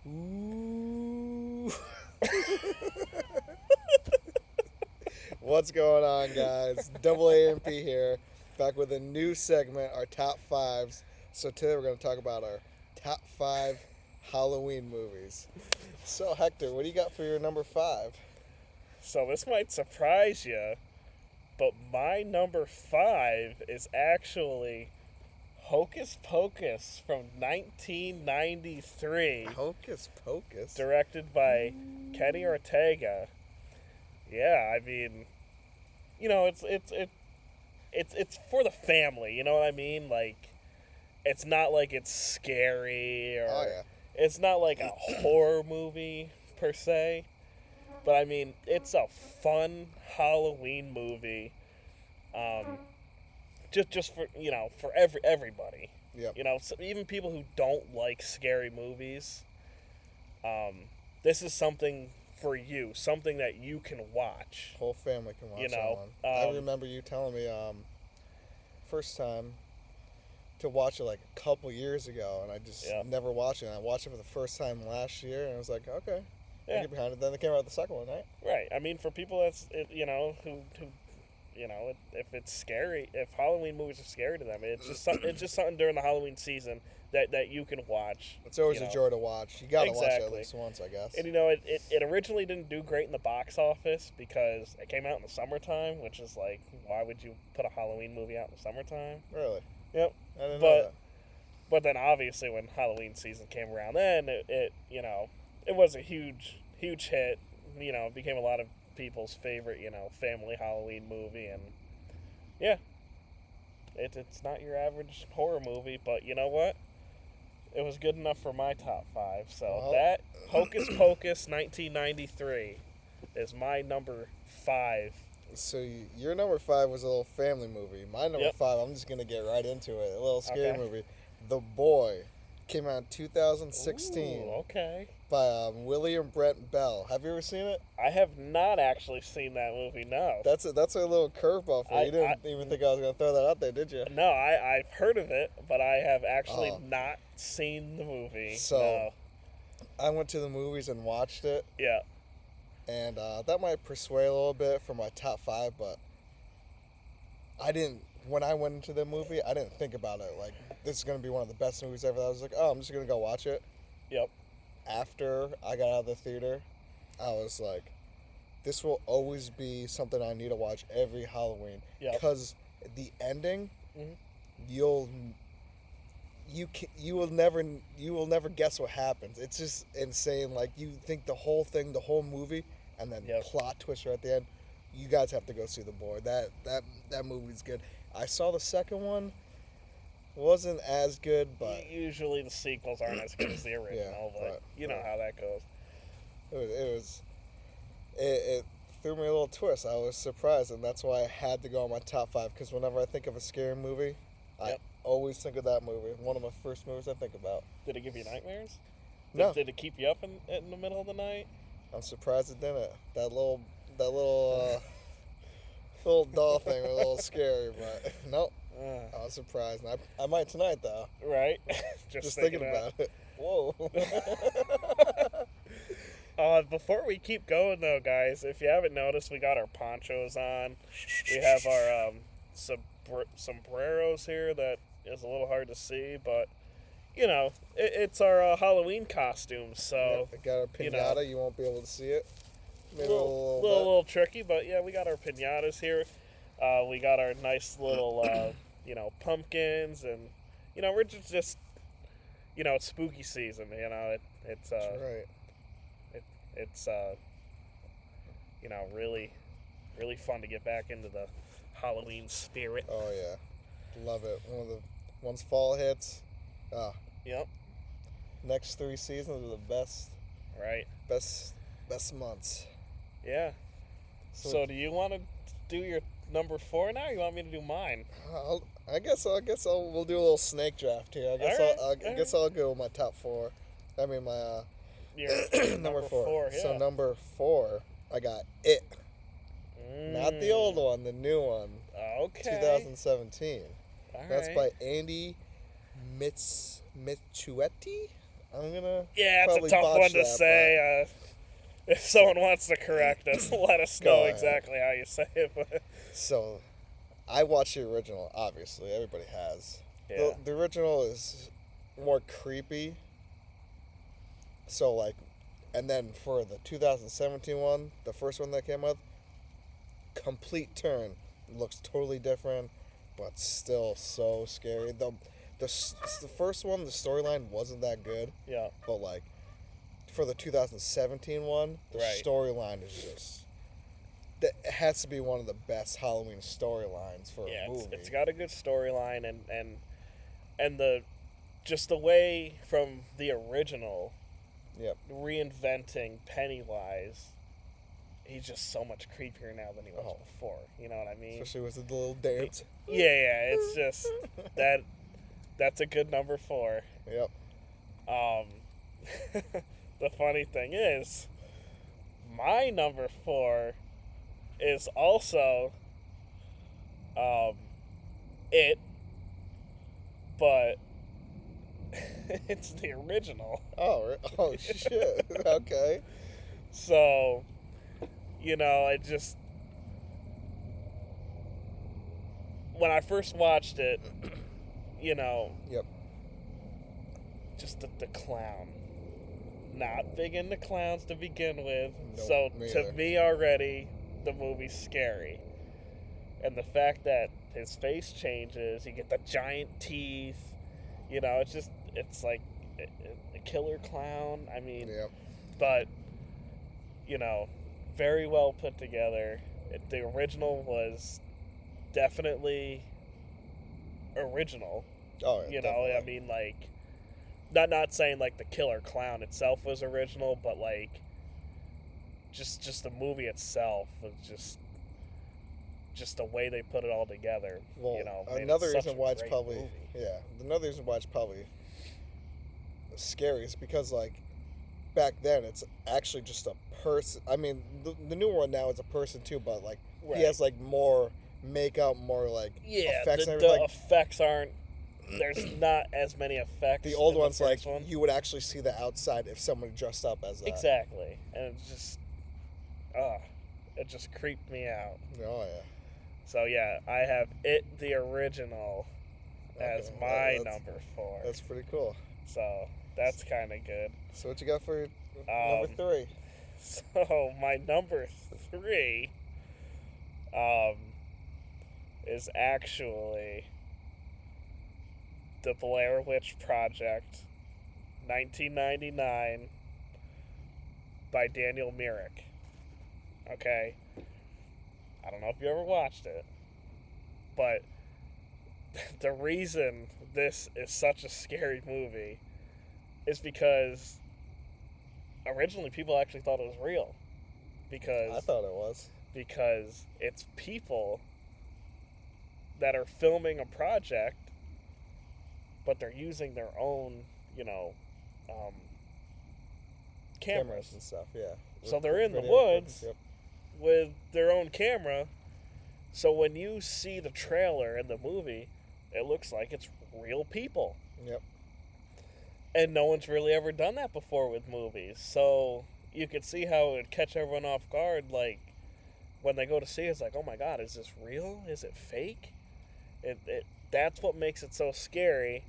Ooh. What's going on, guys? AAMP here, back with a new segment, our top fives. So today we're going to talk about our top five Halloween movies. So Hector, what do you got for your number five? So this might surprise you, but my number five is actually Hocus Pocus from 1993, Hocus Pocus. directed by Kenny Ortega. Yeah, I mean, it's for the family. You know what I mean? Like, it's not like it's scary or Oh yeah. it's not like a horror movie per se. But I mean, it's a fun Halloween movie. Um, just for for everybody. Yep. So even people who don't like scary movies, um, this is something for you, something that you can watch. Whole family can watch You that know, one. I remember you telling me first time to watch it like a couple years ago, and I just Yeah. never watched it. And I watched it for the first time last year, and I was like, okay, I Yeah. get behind it. Then they came out with the second one, right? Right. I mean, for people who if it's scary, if Halloween movies are scary to them, it's just something during the Halloween season that you can watch. It's always you a know. joy to watch. You gotta watch it at Exactly. least once, I guess. And it originally didn't do great in the box office because it came out in the summertime, which is like, why would you put a Halloween movie out in the summertime? Really? Yep. I didn't know But that. but then obviously when Halloween season came around, then it was a huge hit. It became a lot of people's favorite family Halloween movie, and yeah, it's not your average horror movie, but you know what? It was good enough for my top five. So Well, that Hocus Pocus 1993 is my number five. So your number five was a little family movie. My number Yep. five, I'm just gonna get right into it. A little scary Okay. movie. The Boy came out in 2016 Ooh, okay. by William Brent Bell. Have you ever seen it? I have not actually seen that movie. No. That's a little curveball for you. I- You didn't even think I was gonna throw that out there, did you? No, I've heard of it, but I have actually Oh. not seen the movie. So- No. I went to the movies and watched it, Yeah. and that might persuade a little bit for my top five, but I didn't. When I went into the movie, I didn't think about it like this is gonna be one of the best movies ever. I was like, oh, I'm just gonna go watch it. Yep. After I got out of the theater, I was like, this will always be something I need to watch every Halloween. Yep. Because the ending, Mhm. you will never guess what happens. It's just insane. Like you think the whole thing, the whole movie, and then Yep. plot twist right at the end. You guys have to go see The Boy. That movie's good. I saw the second one. Wasn't as good, but Usually the sequels aren't as good as the original, but you know right. how that goes. it threw me a little twist. I was surprised, and that's why I had to go on my top five. Because whenever I think of a scary movie, I Yep. always think of that movie. One of my first movies I think about. Did it give you nightmares? No. Did it keep you up in the middle of the night? I'm surprised it didn't. That little little doll thing was a little scary, but nope. I was surprised. And I might tonight though. Right. Just thinking about it. Whoa. Before we keep going though, guys, if you haven't noticed, we got our ponchos on. We have our sombreros here that is a little hard to see, but it's our Halloween costumes. So I got our pinata. You won't be able to see it. a Maybe little tricky, but yeah, we got our pinatas here. We got our nice little pumpkins, and we're just it's spooky season. It's That's right. it's really really fun to get back into the Halloween spirit. Oh yeah, love it. Once fall hits, Yep. next 3 seasons are the Right. best months. Yeah. So do you want to do your number 4 now? Or you want me to do mine? We'll do a little snake draft here. All right. I'll go with my top 4. I mean my Your number 4. Yeah. So number 4, I got It. Not the old one, the new one. Okay. 2017. All That's right. by Andy Mitsuetti. I'm gonna Yeah, it's a probably tough botch one to that, say. If someone wants to correct us, let us Go know ahead. exactly how you say it. But So, I watched the original. Obviously, everybody has. yeah, The original is more creepy. So like, and then for the 2017 one, the first one that came out, complete turn. Looks totally different, but still so scary. The first one, the storyline wasn't that good, yeah, but like for the 2017 one, the right. storyline is just. It has to be one of the best Halloween storylines for Yeah, a movie. it's got a good storyline and the just the way from the original, Yep. reinventing Pennywise. He's just so much creepier now than he was Oh. before. You know what I mean? Especially with the little dance. Yeah. It's just that. That's a good number 4. Yep. The funny thing is, my number 4 is also it, but it's the original. Oh shit. Okay. So, I just when I first watched it, Yep. just the clown. Not big into clowns to begin with. Nope, So me to either. me already, the movie's scary. And the fact that his face changes, you get the giant teeth, it's like a killer clown. I mean, Yep. but, very well put together. The original was definitely original. Oh yeah. Definitely. I mean, like, not saying like the killer clown itself was original, but like just the movie itself was just the way they put it all together. Well, made another it such reason a why it's great probably movie. another reason why it's probably scary is because like back then it's actually just a person. I mean, the new one now is a person too, but like Right. he has like more makeup, more like effects and the everything. effects aren't. There's not as many effects. The old in one's the like first one. you would actually see the outside if someone dressed up as that. Exactly, and it's just, it just creeped me out. Oh yeah. So yeah, I have it the original as Okay, my that's- number 4. That's pretty cool. So that's kind of good. So what you got for your number 3? So my number 3 is actually the Blair Witch Project, 1999, by Daniel Myrick. Okay? I don't know if you ever watched it, but the reason this is such a scary movie is because originally people actually thought it was real. I thought it was. Because it's people that are filming a project, but they're using their own, cameras and stuff. Yeah. So they're in the Video woods. Yep. with their own camera. So when you see the trailer in the movie, it looks like it's real people. Yep. And no one's really ever done that before with movies. So you could see how it would catch everyone off guard. Like, when they go to see it, it's like, oh my God, is this real? Is it fake? That's what makes it so scary.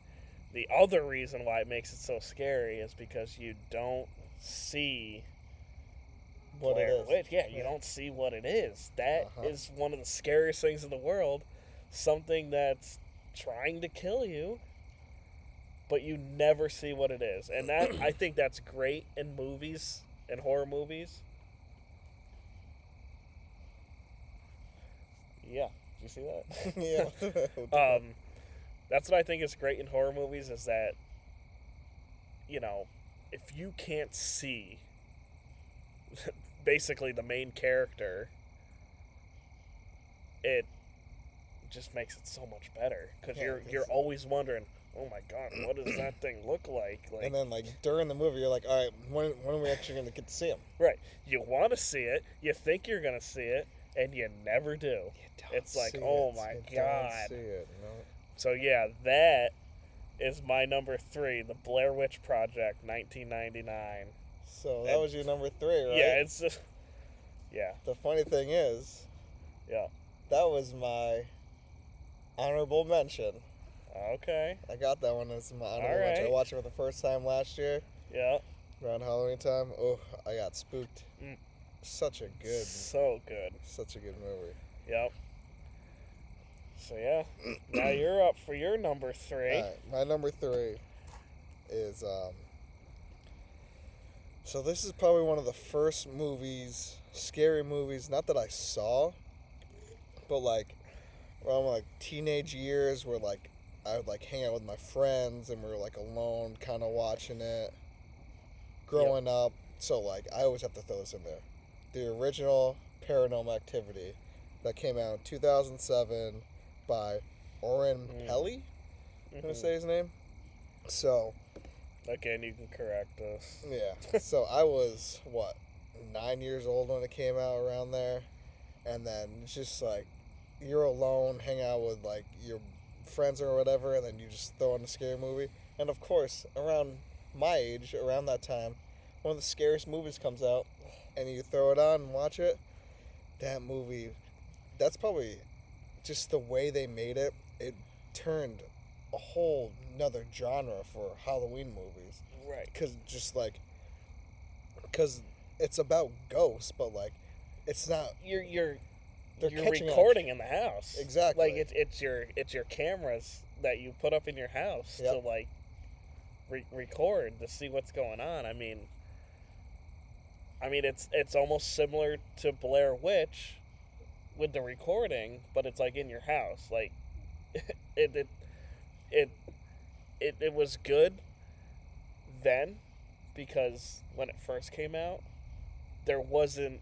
The other reason why it makes it so scary is because you don't see What it is. Witch. Yeah, you don't see what it is. That is one of the scariest things in the world. Something that's trying to kill you, but you never see what it is. And that I think that's great in movies, in horror movies. Yeah, did you see that? Yeah. That's what I think is great in horror movies is that, if you can't see basically the main character, it just makes it so much better because you're always wondering, oh my God, what does that thing look like? And then like during the movie, you're like, all right, when are we actually going to get to see him? Right, you want to see it, you think you're gonna see it, and you never do. It's like, oh my God. Don't see it, So yeah, that is my number 3, The Blair Witch Project, 1999. So that was your number 3, right? Yeah, it's just, yeah, The funny thing is, yeah. that was my honorable mention. Okay, I got that one as my honorable All mention. I right. watched it for the first time last year yeah. around Halloween time. Oh, I got spooked. Mm. Such a good movie. Yep. So yeah, now you're up for your number 3. All right, my number 3 is so this is probably one of the first movies, scary movies, not that I saw, but like around like teenage years where like I would like hang out with my friends and we were like alone kind of watching it growing up. So like I always have to throw this in there. The original Paranormal Activity that came out in 2007 by Oren Peli. I'm going to say his name. So Again, you can correct us. yeah. So I was, 9 years old when it came out around there. And then it's just like, you're alone, hang out with like your friends or whatever, and then you just throw on a scary movie. And of course, around my age, around that time, one of the scariest movies comes out, and you throw it on and watch it. That movie, that's probably just the way they made it. It turned a whole another genre for Halloween movies. Right. Because it's about ghosts, but like it's not. You're They're catching recording in the house. Exactly. Like it's your cameras that you put up in your house to like record to see what's going on. I mean it's almost similar to Blair Witch with the recording, but it's like in your house. Like it it was good then because when it first came out, there wasn't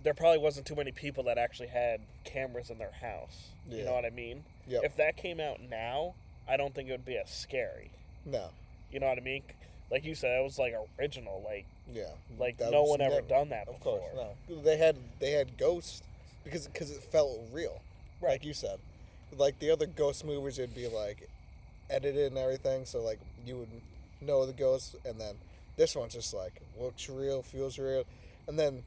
there probably wasn't too many people that actually had cameras in their house. Yeah. You know what I mean? Yep. If that came out now, I don't think it would be as scary. No. You know what I mean? Like you said, it was like original. Like yeah. no one ever done that Of before. course, no. They had ghosts because it felt real. Right. Like you said, like the other ghost movies, it'd be like edited and everything, so like you would know the ghosts, and then this one's just like looks real, feels real, and then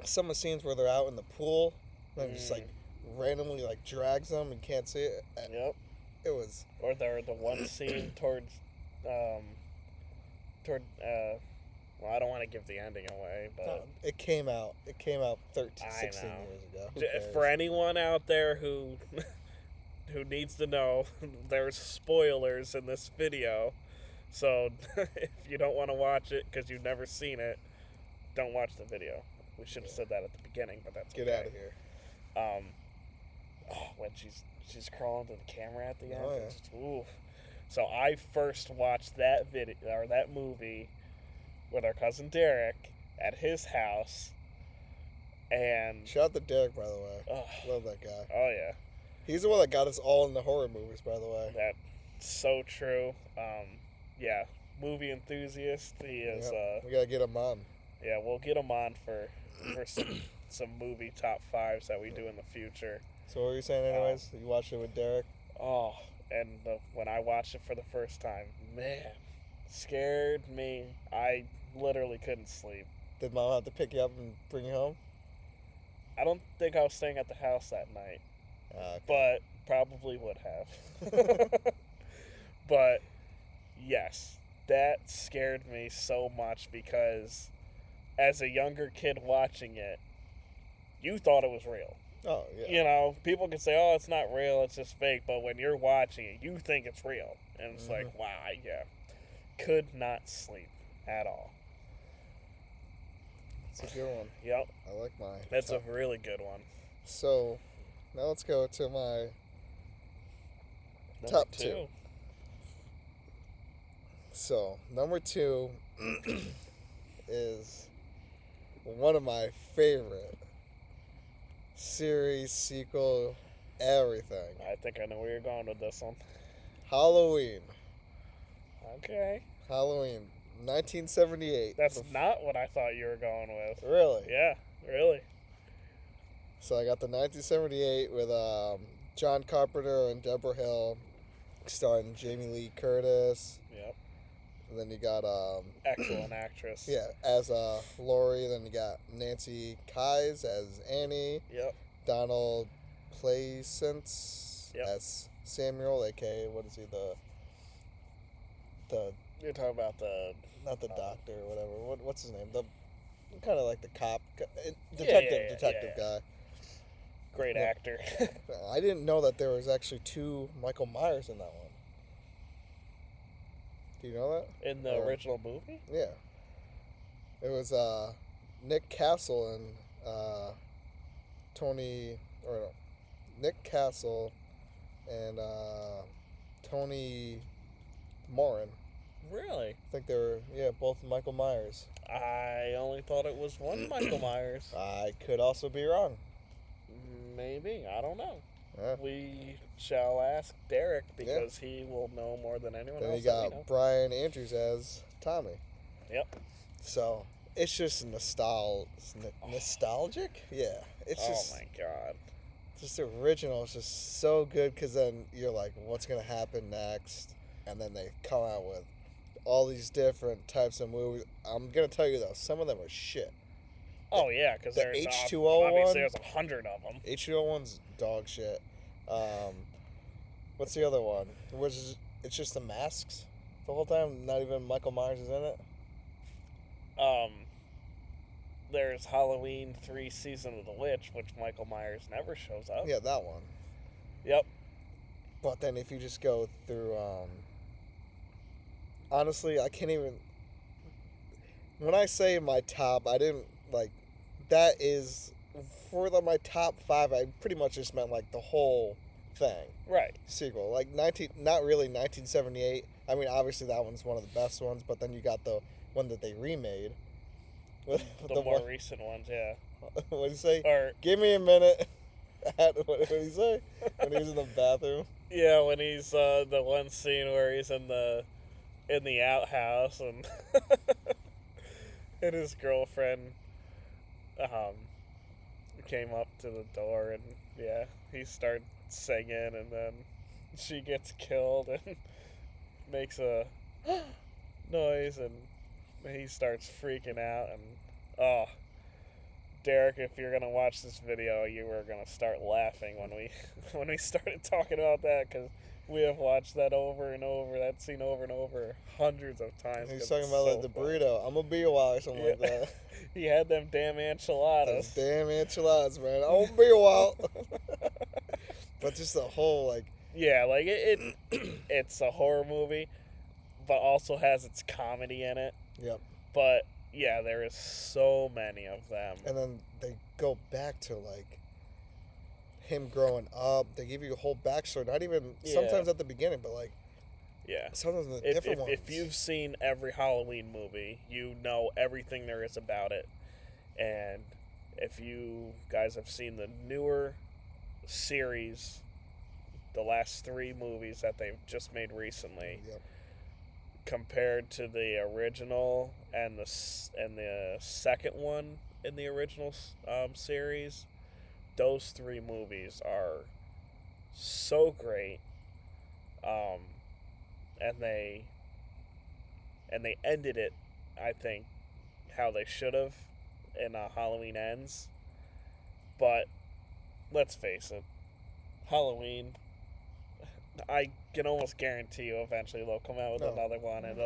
some of the scenes where they're out in the pool and just like randomly like drags them and can't see it. Yep. It was. Or the one scene well, I don't want to give the ending away, but it came out 16 years ago. For anyone out there who needs to know, there's spoilers in this video. So if you don't want to watch it because you've never seen it, don't watch the video. We should have said that at the beginning, but that's Get okay. out of here. When she's crawling to the camera at the end. Oh, yeah. Just, ooh. So I first watched that video or that movie with our cousin Derek at his house, and shout out to Derek, by the way. Love that guy. Oh yeah. He's the one that got us all in the horror movies, by the way. That's so true. Yeah, movie enthusiast. He is. We gotta get him on. Yeah, we'll get him on for some movie top 5s that we do in the future. So what were you saying anyways? You watched it with Derek? Oh, and when I watched it for the first time, man, scared me. I literally couldn't sleep. Did Mom have to pick you up and bring you home? I don't think I was staying at the house that night, Okay. but probably would have. But yes, that scared me so much because as a younger kid watching it, you thought it was real. Oh, yeah. You know, people can say, oh, it's not real, it's just fake, but when you're watching it, you think it's real. And it's like, wow, yeah. Could not sleep at all. It's a good one. Yep. I like mine. That's a really good one. So, now let's go to my top 2. So, number 2 is one of my favorite series, sequel, everything. I think I know where you're going with this one. Halloween. Okay. Halloween, 1978. That's not what I thought you were going with. Really? Yeah, really. So I got the 1978 with John Carpenter and Deborah Hill, starring Jamie Lee Curtis. Yep. And then you got Excellent actress. yeah, as Lori. Then you got Nancy Kyes as Annie. Yep. Donald Pleasence Yep. as Samuel, aka what is he, the You're talking about the not the doctor or whatever. What's his name? The kind of like the cop, detective guy. great Yeah. actor. I didn't know that there was actually 2 Michael Myers in that one. Do you know that? In the original movie? Yeah. It was Nick Castle and Tony, or no, Nick Castle and Tony Moran. Really? I think they were, both Michael Myers. I only thought it was one Michael Myers. I could also be wrong. Maybe. I don't know. Yeah. We shall ask Derek because he will know more than anyone Then else. you got Brian Andrews as Tommy. Yep. So it's just nostalgic. Yeah. It's just. Oh my god. Just the original is just so good because then you're like, what's gonna happen next? And then they come out with all these different types of movies. I'm gonna tell you though, some of them are shit. Oh yeah, because the there's H2O obviously one? there's 100 of them. H2O one's dog shit. What's the other one? It's just the masks the whole time. Not even Michael Myers is in it. There's Halloween 3 Season of the Witch, which Michael Myers never shows up. Yeah, that one. Yep. But then if you just go through, honestly, I can't even. When I say my top, I didn't like. That is for my top 5. I pretty much just meant like the whole thing. Right. Sequel, like not really 1978. I mean, obviously that one's one of the best ones, but then you got the one that they remade. The more recent ones, yeah. What did he say? Or give me a minute. What did he say? When he was in the bathroom. Yeah, when he's the one scene where he's in the outhouse and and his girlfriend came up to the door and he starts singing and then she gets killed and makes a noise and he starts freaking out and Derek, if you're gonna watch this video, you were gonna start laughing when we started talking about that because we have watched that over and over, that scene over and over hundreds of times. He's talking about the burrito. I'm gonna be a while or something like that. He had them damn enchiladas. Those damn enchiladas, man. I'm gonna be a while. But just the whole like. Yeah, like it's a horror movie, but also has its comedy in it. Yep. But yeah, there is so many of them. And then they go back to like him growing up. They give you a whole backstory. Not even sometimes at the beginning, but like sometimes in the different ones. If you've seen every Halloween movie, you know everything there is about it. And if you guys have seen the newer series, the last 3 movies that they've just made recently. Yep. Compared to the original and the second one in the original series, those 3 movies are so great, and they ended it, I think, how they should have in Halloween Ends. But let's face it, Halloween, I can almost guarantee you eventually they'll come out with another one, and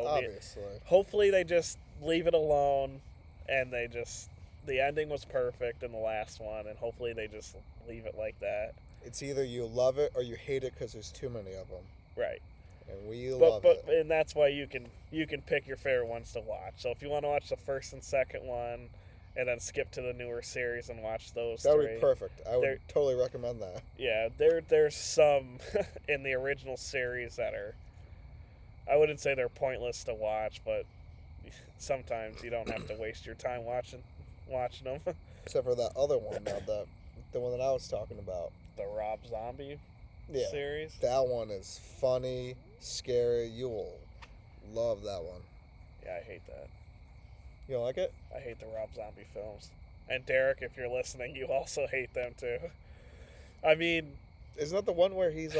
hopefully they just leave it alone, and the ending was perfect in the last one, and hopefully they just leave it like that. It's either you love it or you hate it because there's too many of them. Right. And we love it. And that's why you can pick your favorite ones to watch. So if you want to watch the first and second one, and then skip to the newer series and watch those. That would be perfect. I would totally recommend that. Yeah, there's some in the original series that are, I wouldn't say they're pointless to watch, but sometimes you don't have to waste your time watching them. Except for that other one, the one that I was talking about. The Rob Zombie series? That one is funny, scary. You will love that one. Yeah, I hate that. You don't like it? I hate the Rob Zombie films. And Derek, if you're listening, you also hate them too. I mean, Isn't that the one where he's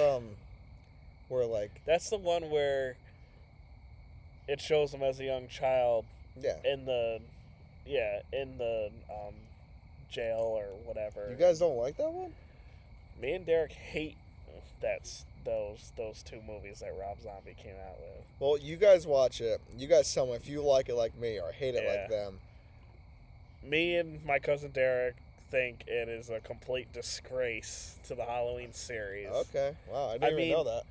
where like That's the one where it shows him as a young child yeah. in the in the jail or whatever. You guys don't like that one? Me and Derek hate those two movies that Rob Zombie came out with. Well, you guys watch it. You guys tell me if you like it like me or hate it Yeah. like them. Me and my cousin Derek think it is a complete disgrace to the Halloween series. Okay. Wow, I didn't even know that.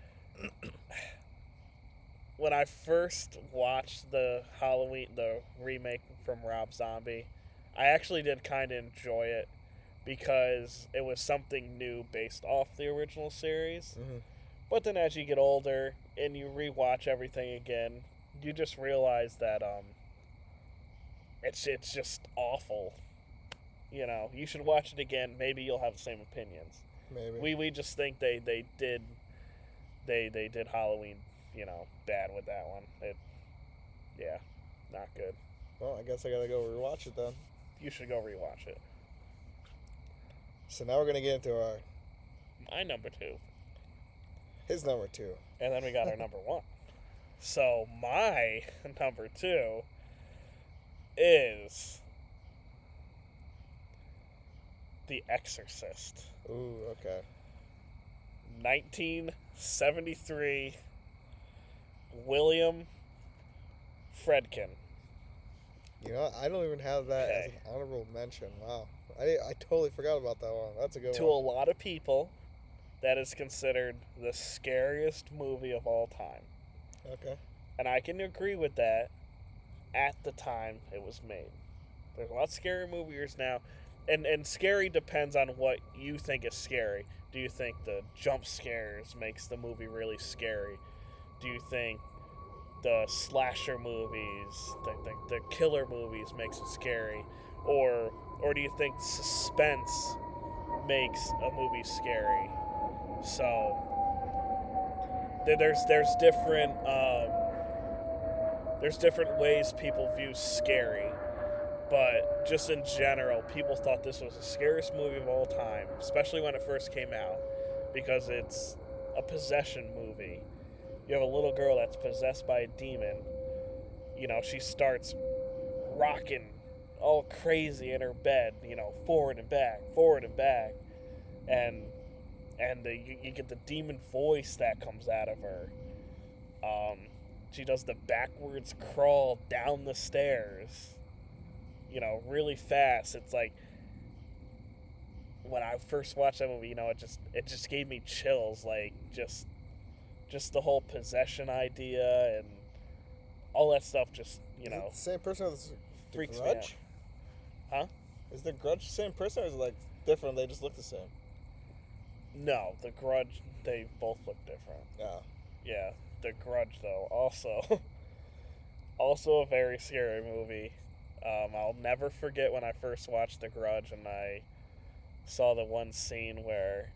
When I first watched the remake from Rob Zombie, I actually did kind of enjoy it because it was something new based off the original series. Mm-hmm. But then as you get older and you rewatch everything again, you just realize that it's just awful. You know, you should watch it again. Maybe you'll have the same opinions. Maybe. We just think they did Halloween, bad with that one. Not good. Well, I guess I gotta go rewatch it then. You should go rewatch it. So now we're gonna get into My number 2. his number 2. And then we got our number 1. So my number 2 is The Exorcist. Ooh, okay. 1973. William Friedkin. You know, I don't even have that as an honorable mention. Wow. I totally forgot about that one. That's a good To one. a lot of people, that is considered the scariest movie of all time. Okay. And I can agree with that at the time it was made. There's a lot of scary movies now. And scary depends on what you think is scary. Do you think the jump scares makes the movie really scary? Do you think the slasher movies, the killer movies makes it scary? Or do you think suspense makes a movie scary? So there's different ways people view scary, but just in general, people thought this was the scariest movie of all time, especially when it first came out, because it's a possession movie. You have a little girl that's possessed by a demon. You know, she starts rocking all crazy in her bed, forward and back, and you get the demon voice that comes out of her. She does the backwards crawl down the stairs, really fast. It's like, when I first watched that movie, it just gave me chills, like just the whole possession idea and all that stuff. Just Is it the same person as the freaks me Grudge? Huh? Is the Grudge the same person, or is it like different? They just look the same. No, The Grudge, they both look different. Yeah. Yeah, The Grudge though, also a very scary movie. I'll never forget when I first watched The Grudge and I saw the one scene where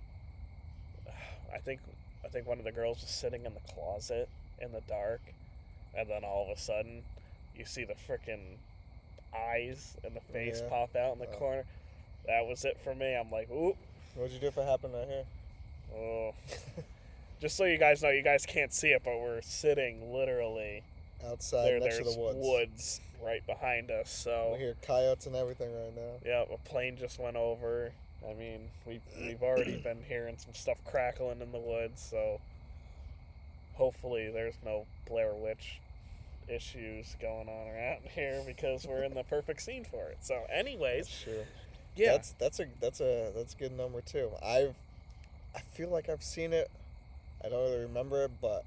I think one of the girls was sitting in the closet in the dark, and then all of a sudden you see the frickin' eyes and the face pop out in the corner. That was it for me. I'm like, ooh. What'd you do if it happened right here? Oh. Just so you guys know, you guys can't see it, but we're sitting literally outside next to there's the woods. Woods right behind us. So we hear coyotes and everything right now. Yeah, a plane just went over. I mean, we've already been hearing some stuff crackling in the woods, so hopefully there's no Blair Witch issues going on around here because we're in the perfect scene for it. So, anyways, that's true. Yeah, that's a good number 2. I feel like I've seen it. I don't really remember it, but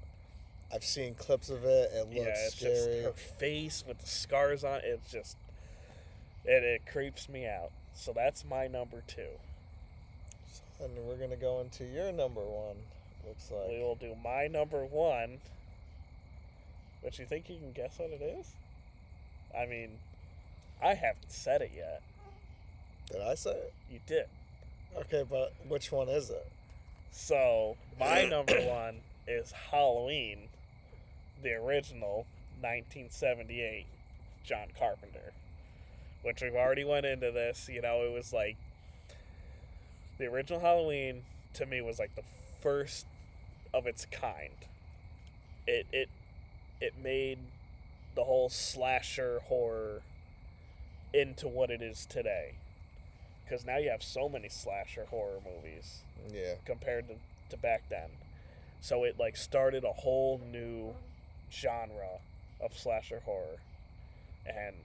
I've seen clips of it. It looks scary. Just her face with the scars on it. It's just it creeps me out. So that's my number 2. So, and we're gonna go into your number 1. Looks like we will do my number 1. But you think you can guess what it is? I mean, I haven't said it yet. Did I say it? You did. Okay, but which one is it? So my number 1 is Halloween, the original 1978 John Carpenter. Which we've already went into this. It was like the original Halloween to me was like the first of its kind. It made the whole slasher horror into what it is today. Because now you have so many slasher horror movies. Yeah. Compared to back then. So it like started a whole new genre of slasher horror. And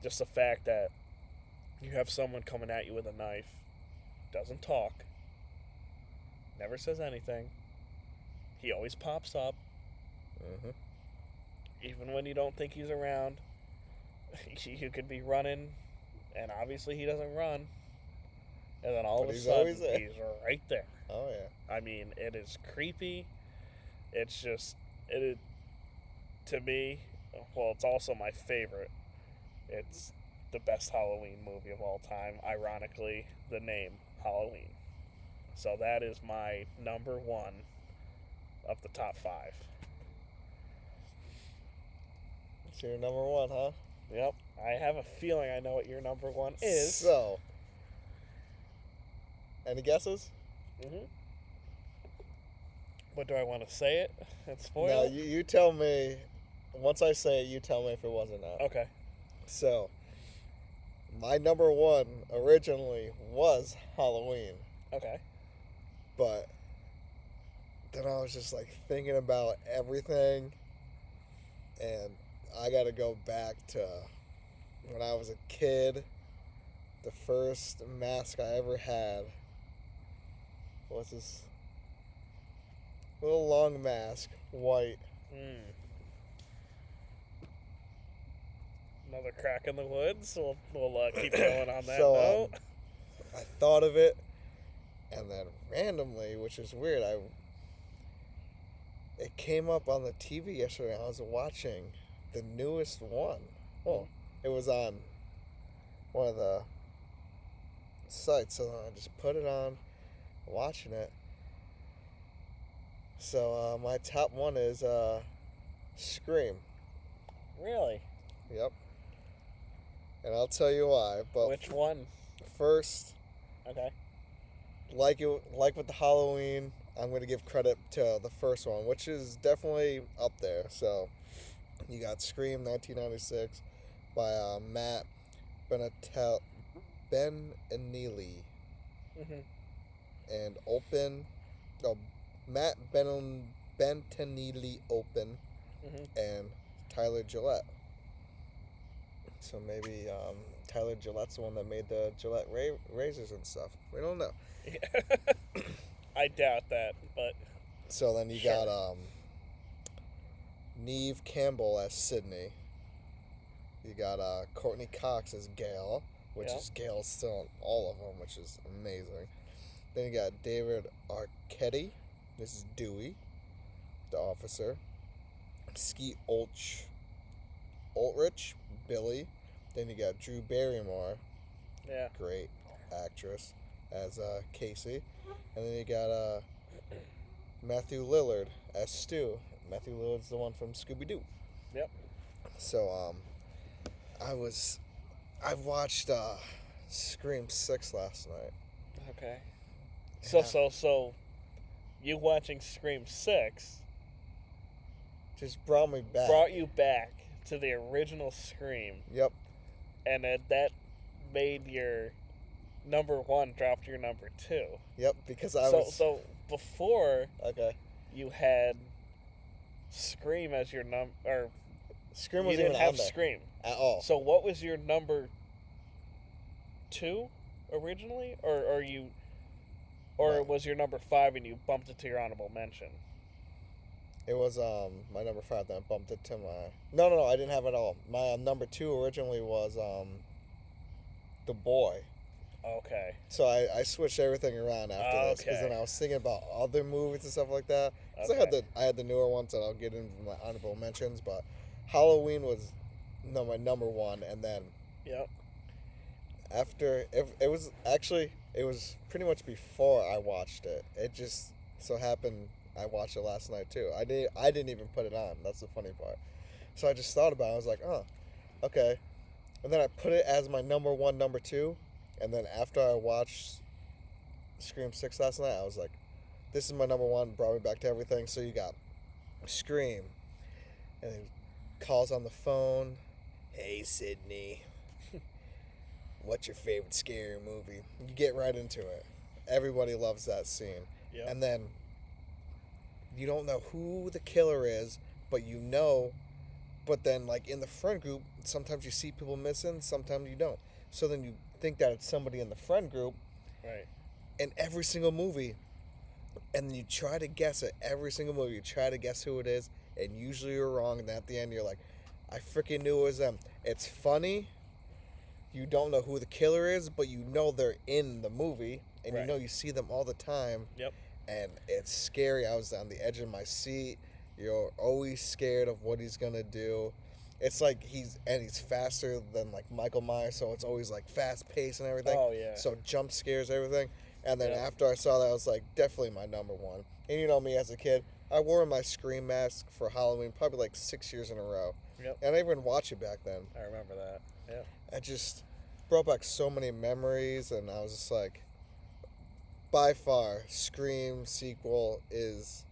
just the fact that you have someone coming at you with a knife, doesn't talk, never says anything. He always pops up. Mm-hmm. Even when you don't think he's around. You could be running, and obviously he doesn't run. And then all of a sudden, he's right there. Oh, yeah. I mean, it is creepy. It's just, to me, well, it's also my favorite. It's the best Halloween movie of all time. Ironically, the name, Halloween. So that is my number one of the top 5. It's your number one, huh? Yep. I have a feeling I know what your number one is. So, any guesses? Mm-hmm. But do I want to say it and spoil No, it? you tell me. Once I say it, you tell me if it was or not. Okay. So, my number one originally was Halloween. Okay. But then I was just like thinking about everything, and I got to go back to when I was a kid. The first mask I ever had was this little long mask, white. Another crack in the woods. We'll keep going on that So, note. I thought of it, and then randomly, which is weird, it came up on the TV yesterday. I was watching the newest one. Well, it was on one of the sites, so I just put it on, watching it. So my top one is Scream. Really? Yep. And I'll tell you why. But which one? First, okay. Like with the Halloween, I'm going to give credit to the first one, which is definitely up there. So you got Scream 1996 by Matt Benanelli. Mm-hmm. And Matt Bentanili Open, mm-hmm. and Tyler Gillette. So maybe Tyler Gillette's the one that made the Gillette razors and stuff. We don't know. I doubt that, but so then you sure. got Neve Campbell as Sydney. You got Courtney Cox as Gail, which is Gail's still in all of them, which is amazing. Then you got David Arquette. This is Dewey, the officer. Skeet Ulrich, Billy. Then you got Drew Barrymore. Yeah. Great actress as Casey. And then you got Matthew Lillard as Stu. Matthew Lillard's the one from Scooby-Doo. Yep. So I watched Scream 6 last night. Okay. Yeah. So you watching Scream 6 just brought me back. Brought you back to the original Scream. Yep. And that made your number one drop to your number 2. Yep, because So before okay, you had Scream as your number, or Scream you wasn't didn't even have on there Scream at all. So what was your number 2 originally, or was your number 5 and you bumped it to your honorable mention? It was my number 5. Then I bumped it to my. No, I didn't have it at all. My number 2 originally was The Boy. Okay. So I switched everything around after this because then I was thinking about other movies and stuff like that. Because I had the newer ones that I'll get into my honorable mentions, but Halloween was my number 1, and then after it was pretty much before I watched it. It just so happened I watched it last night too. I didn't even put it on. That's the funny part. So I just thought about it. I was like, oh, okay. And then I put it as my number 1, number 2. And then after I watched Scream 6 last night. I was like, this is my number one. Brought me back to everything. So you got Scream, and he calls on the phone. Hey, Sydney. What's your favorite scary movie? You get right into it. Everybody loves that scene. Yep. And then you don't know who the killer is, but you know. But then, like, in the friend group, sometimes you see people missing, sometimes you don't. So then you think that it's somebody in the friend group. Right. In every single movie. And you try to guess it. Every single movie, you try to guess who it is. And usually you're wrong. And then at the end, you're like, I freaking knew it was them. It's funny. You don't know who the killer is, but you know they're in the movie. And you know you see them all the time. Yep. And it's scary. I was on the edge of my seat. You're always scared of what he's gonna do. It's like he's faster than like Michael Myers, so it's always like fast paced and everything. Oh yeah. So jump scares, everything. And then Yep. after I saw that, I was like, definitely my number one. And you know me as a kid, I wore my Scream mask for Halloween probably like 6 years in a row. Yep. And I even watched it back then. I remember that. Yeah. It just brought back so many memories, and I was just like, by far, Scream sequel is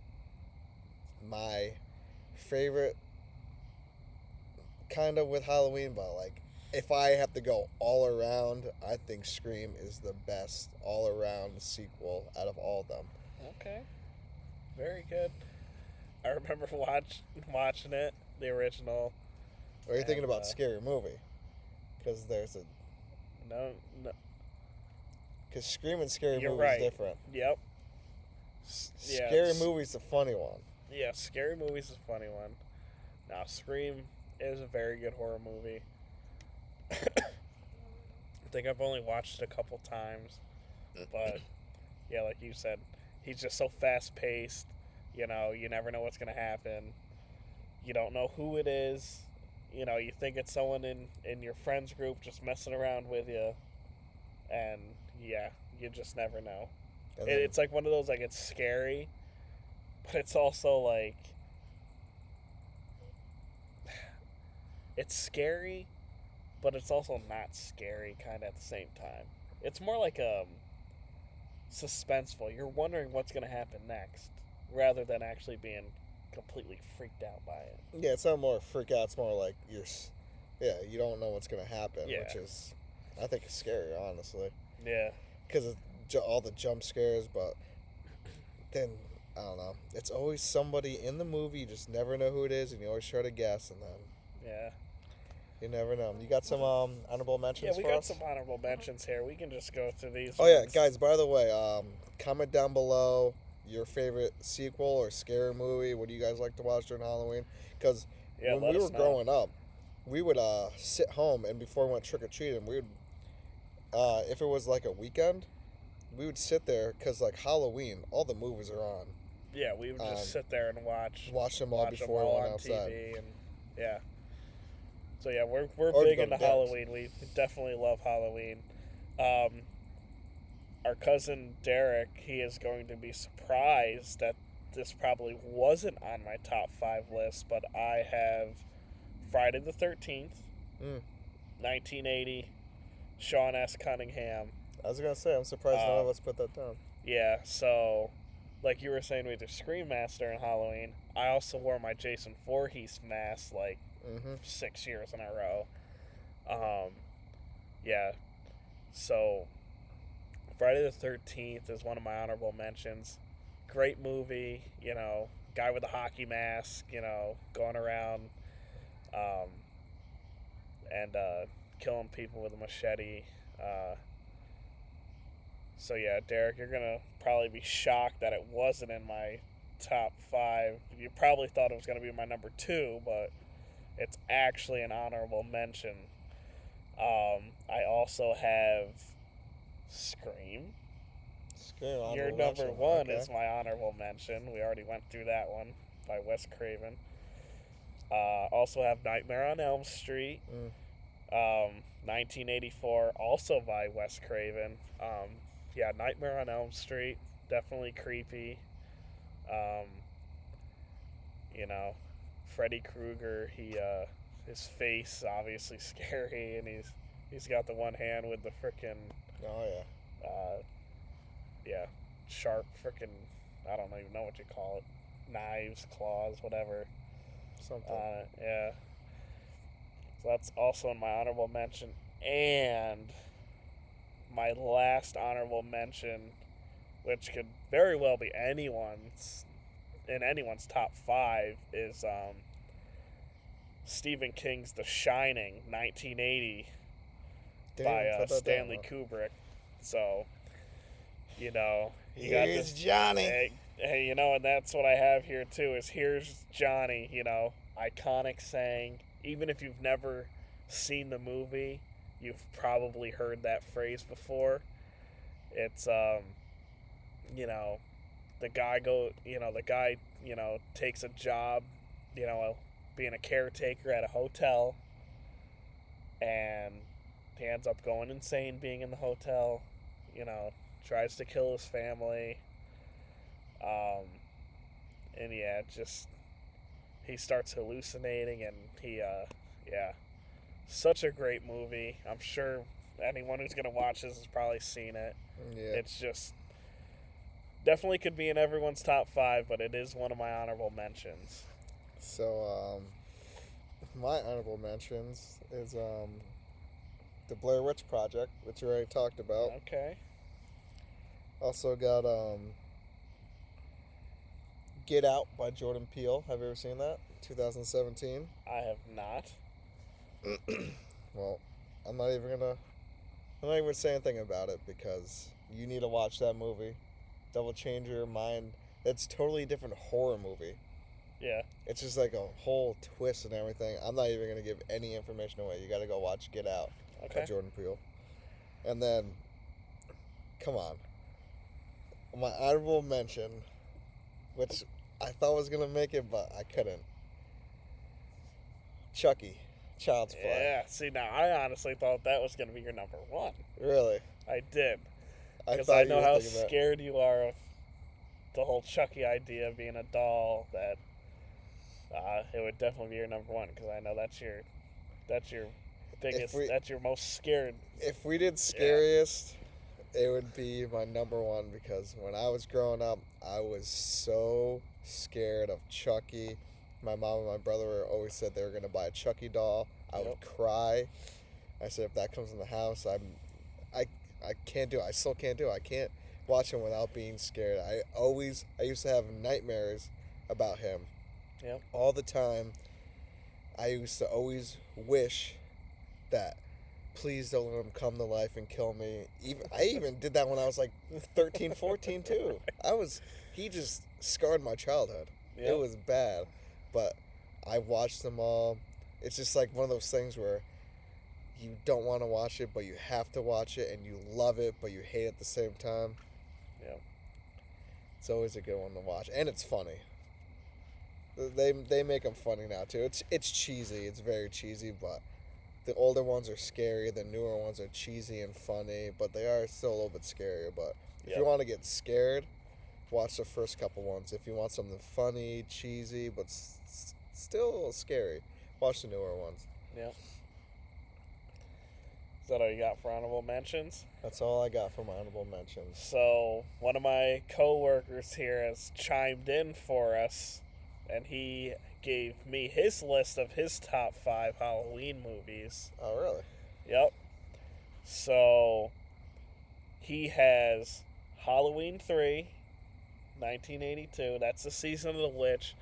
my favorite, kind of with Halloween, but like if I have to go all around, I think Scream is the best all around sequel out of all of them. Okay. Very good. I remember watching it, the original. Or are you thinking about Scary Movie? Because there's a No. because Scream and Scary You're Movie right. is different. Yep. Yeah, Scary Movie's the funny one. Yeah, Scary Movie's a funny one. Now, Scream is a very good horror movie. I think I've only watched it a couple times, but yeah, like you said, he's just so fast paced. You know, you never know what's gonna happen. You don't know who it is. You know, you think it's someone in your friends group just messing around with you, and yeah, you just never know. It's like one of those, like, it's scary, but it's also like, it's scary, but it's also not scary kind of at the same time. It's more like suspenseful. You're wondering what's going to happen next, rather than actually being completely freaked out by it. Yeah, it's not more freak out. It's more like you don't know what's gonna happen, Yeah. which is, I think, is scary, honestly. Yeah. Because of all the jump scares, but then I don't know. It's always somebody in the movie. You just never know who it is, and you always try to guess, and then Yeah. you never know. You got some honorable mentions? Yeah, we for got us? some honorable mentions here. We can just go through these. Oh yeah, ones. guys. By the way, comment down below your favorite sequel or scary movie. What do you guys like to watch during Halloween? Because when let we us were know. growing up, we would sit home, and before we went trick or treating, we would if it was like a weekend, we would sit there because like Halloween, all the movies are on. Yeah, we would just sit there and watch them all before we went on outside. TV, and yeah. So yeah, we're Or big go into to dance. Halloween. We definitely love Halloween. Our cousin Derek, he is going to be surprised that this probably wasn't on my top 5 list, but I have Friday the 13th, 1980, Sean S. Cunningham. I was gonna say, I'm surprised none of us put that down. Yeah, so like you were saying with your Scream mask during Halloween, I also wore my Jason Voorhees mask like 6 years in a row. Yeah, so Friday the 13th is one of my honorable mentions. Great movie, you know, guy with a hockey mask, you know, going around and killing people with a machete. So yeah, Derek, you're gonna probably be shocked that it wasn't in my top 5. You probably thought it was gonna be my number 2, but it's actually an honorable mention. I also have Scream. Your number 1 is my honorable mention. We already went through that one by Wes Craven. Also have Nightmare on Elm Street. 1984, also by Wes Craven. Yeah, Nightmare on Elm Street, definitely creepy. You know, Freddy Krueger, his face obviously scary, and he's got the one hand with the frickin' yeah, sharp freaking, I don't even know what you call it, knives, claws, whatever. Something. Yeah. So that's also in my honorable mention. And my last honorable mention, which could very well be anyone's top 5, is Stephen King's The Shining, 1980, Didn't by even put that Stanley down, huh? Kubrick. So, you got Here's this. Johnny. Hey, and that's what I have here too. Is here's Johnny. Iconic saying. Even if you've never seen the movie, you've probably heard that phrase before. It's you know, the guy takes a job, being a caretaker at a hotel, and he ends up going insane being in the hotel. You know, tries to kill his family. And yeah, just he starts hallucinating, and yeah, such a great movie. I'm sure anyone who's gonna watch this has probably seen it. Yeah. It's just definitely could be in everyone's top 5, but it is one of my honorable mentions. So, my honorable mentions is the Blair Witch Project, which you already talked about. Okay. Also got Get Out by Jordan Peele. Have you ever seen that? 2017. I have not. Well, I'm not even gonna say anything about it because you need to watch that movie. That will change your mind. It's totally different horror movie. Yeah. It's just like a whole twist and everything. I'm not even gonna give any information away. You gotta go watch Get Out by Okay. Jordan Peele. And then, come on, my honorable mention, which I thought was gonna make it, but I couldn't. Chucky, Child's Play. Yeah. See, now I honestly thought that was gonna be your number 1. Really? I did, I because thought I you know were how thinking that. scared you are of the whole Chucky idea of being a doll. That it would definitely be your number 1, because I know that's your biggest, that's your most scared. If we did scariest, it would be my number 1 because when I was growing up, I was so scared of Chucky. My mom and my brother always said they were going to buy a Chucky doll. I would cry. I said, if that comes in the house, I can't do it. I still can't do it. I can't watch him without being scared. I used to have nightmares about him. Yep. All the time. I used to always wish that please don't let him come to life and kill me. I even did that when I was like 13, 14 too. He just scarred my childhood. Yep. It was bad. But I watched them all. It's just like one of those things where you don't want to watch it, but you have to watch it, and you love it, but you hate it at the same time. Yeah. It's always a good one to watch, and it's funny. They make them funny now too. It's cheesy. It's very cheesy, but the older ones are scary. The newer ones are cheesy and funny, but they are still a little bit scarier. But if you want to get scared, watch the first couple ones. If you want something funny, cheesy, but still a little scary, watch the newer ones. Yeah. Is that all you got for honorable mentions? That's all I got for my honorable mentions. So, one of my co-workers here has chimed in for us, and he gave me his list of his top 5 Halloween movies. Oh, really? Yep. So, he has Halloween 3, 1982. That's the Season of the Witch.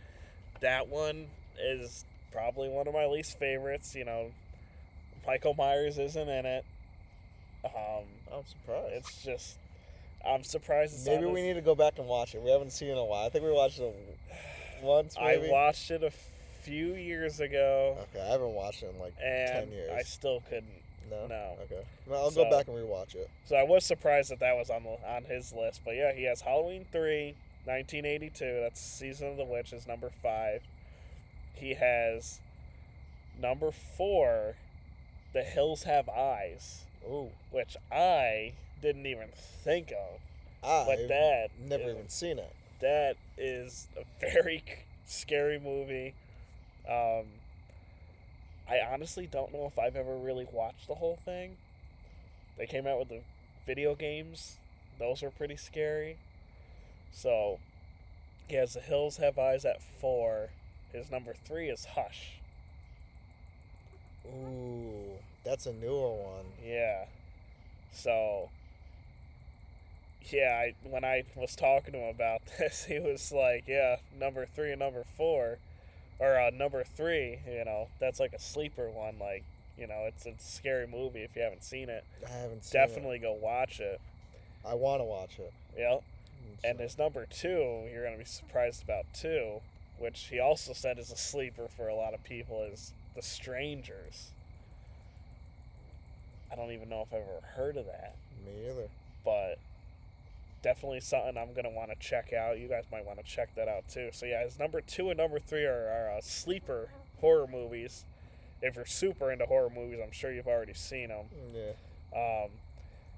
That one is probably one of my least favorites. Michael Myers isn't in it. I'm surprised. It's just, I'm surprised it's Maybe we need to go back and watch it. We haven't seen it in a while. I think we watched it once, maybe. I watched it a few years ago. Okay, I haven't watched it in like 10 years. I still couldn't. No? No. Okay. Well, I'll go back and rewatch it. So I was surprised that was on his list. But yeah, he has Halloween 3, 1982. That's Season of the Witch is number 5. He has number 4, The Hills Have Eyes. Ooh. Which I didn't even think of. I've never even seen it. That is a very scary movie. I honestly don't know if I've ever really watched the whole thing. They came out with the video games Those were pretty scary. So he has The Hills Have Eyes at 4. His number 3 is Hush. Ooh, that's a newer one. Yeah. So yeah, when I was talking to him about this, he was like, "Yeah, number 3 and number 4, or number 3, that's like a sleeper one. Like, it's a scary movie if you haven't seen it. I haven't seen Definitely go watch it." it. I want to watch it. Yep. And his number 2, you're gonna be surprised about too, which he also said is a sleeper for a lot of people, is The Strangers. I don't even know if I've ever heard of that, Me either. but definitely something I'm gonna want to check out. You guys might want to check that out too. So yeah, his number 2 and number 3 are sleeper horror movies. If you're super into horror movies, I'm sure you've already seen them. Yeah.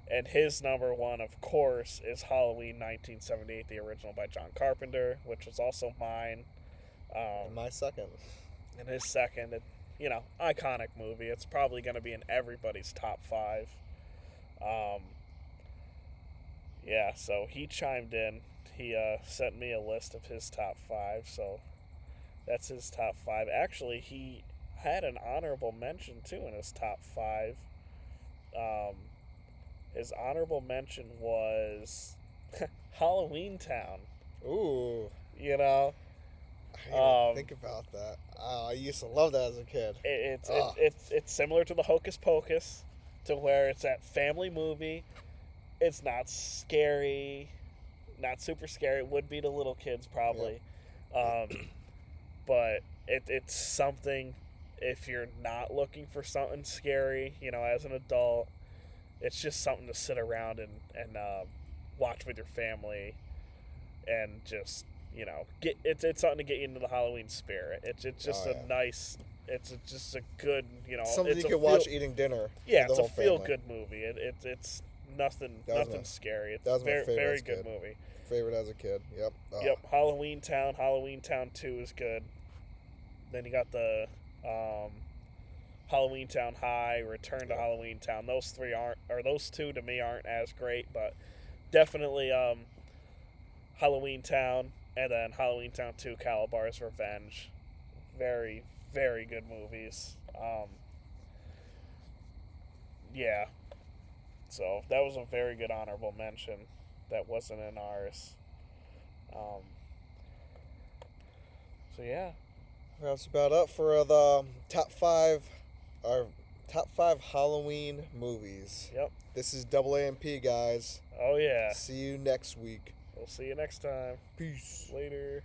And his number 1, of course, is Halloween 1978, the original by John Carpenter, which was also mine. And my second. And his second, iconic movie. It's probably going to be in everybody's top 5. Yeah, so he chimed in. He sent me a list of his top 5, so that's his top 5. Actually, he had an honorable mention, too, in his top 5. His honorable mention was Halloween Town. Ooh. I didn't think about that. I used to love that as a kid. It's similar to the Hocus Pocus, to where it's that family movie. It's not scary, not super scary. It would be to little kids probably, but it's something. If you're not looking for something scary, as an adult, it's just something to sit around and watch with your family, and just it's something to get you into the Halloween spirit. It's just a nice. It's just a good something it's you can watch eating dinner. Yeah, with it's the a whole feel family. good movie. It's nothing scary. It's that was my very favorite very as a good kid. movie. Favorite as a kid. Yep. Yep. Halloween Town. Halloween Town 2 is good. Then you got the Halloween Town High, Return to Halloween Town. Those two to me aren't as great, but definitely Halloween Town, and then Halloween Town 2, Calabar's Revenge. Very, very good movies. Yeah. So that was a very good honorable mention. That wasn't in ours. So yeah. That's about it for the top 5. Our top 5 Halloween movies. Yep. This is AAMP, guys. Oh yeah. See you next week. We'll see you next time. Peace. Later.